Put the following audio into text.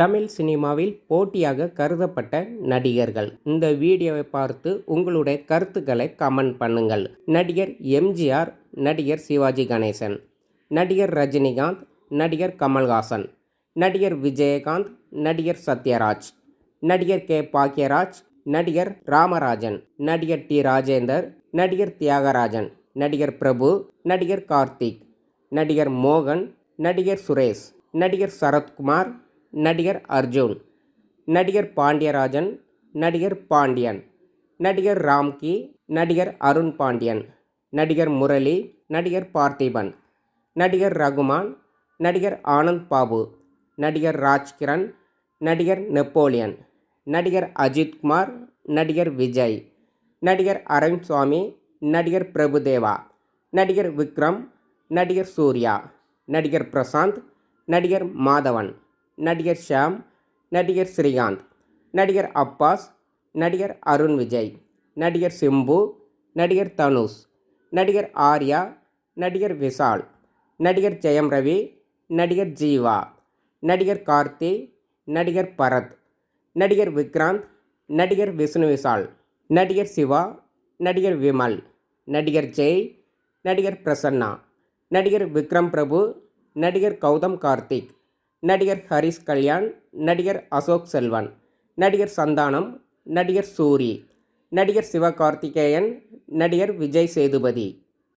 தமிழ் சினிமாவில் போட்டியாக கருதப்பட்ட நடிகர்கள். இந்த வீடியோவை பார்த்து உங்களுடைய கருத்துக்களை கமெண்ட் பண்ணுங்கள். நடிகர் எம்ஜிஆர், நடிகர் சிவாஜி கணேசன், நடிகர் ரஜினிகாந்த், நடிகர் கமல்ஹாசன், நடிகர் விஜயகாந்த், நடிகர் சத்யராஜ், நடிகர் கே பாக்யராஜ், நடிகர் ராமராஜன், நடிகர் டி ராஜேந்தர், நடிகர் தியாகராஜன், நடிகர் பிரபு, நடிகர் கார்த்திக், நடிகர் மோகன், நடிகர் சுரேஷ், நடிகர் சரத்குமார், நடிகர் அர்ஜுன், நடிகர் பாண்டியராஜன், நடிகர் பாண்டியன், நடிகர் ராம்கி, நடிகர் அருண் பாண்டியன், நடிகர் முரளி, நடிகர் பார்த்திபன், நடிகர் ரகுமான், நடிகர் ஆனந்த் பாபு, நடிகர் ராஜ்கிரண், நடிகர் நெப்போலியன், நடிகர் அஜித்குமார், நடிகர் விஜய், நடிகர் அரவிந்த் சுவாமி, நடிகர் பிரபுதேவா, நடிகர் விக்ரம், நடிகர் சூர்யா, நடிகர் பிரசாந்த், நடிகர் மாதவன், நடிகர் ஷாம், நடிகர் ஸ்ரீகாந்த், நடிகர் அப்பாஸ், நடிகர் அருண் விஜய், நடிகர் சிம்பு, நடிகர் தனுஷ், நடிகர் ஆர்யா, நடிகர் விஷால், நடிகர் ஜெயம் ரவி, நடிகர் ஜீவா, நடிகர் கார்த்தி, நடிகர் பரத், நடிகர் விக்ராந்த், நடிகர் விஷ்ணு விஷால், நடிகர் சிவா, நடிகர் விமல், நடிகர் ஜெய், நடிகர் பிரசன்னா, நடிகர் விக்ரம் பிரபு, நடிகர் கௌதம் கார்த்திக், நடிகர் ஹரிஷ் கல்யாண், நடிகர் அசோக் செல்வன், நடிகர் சந்தானம், நடிகர் சூரி, நடிகர் சிவகார்த்திகேயன், நடிகர் விஜய் சேதுபதி.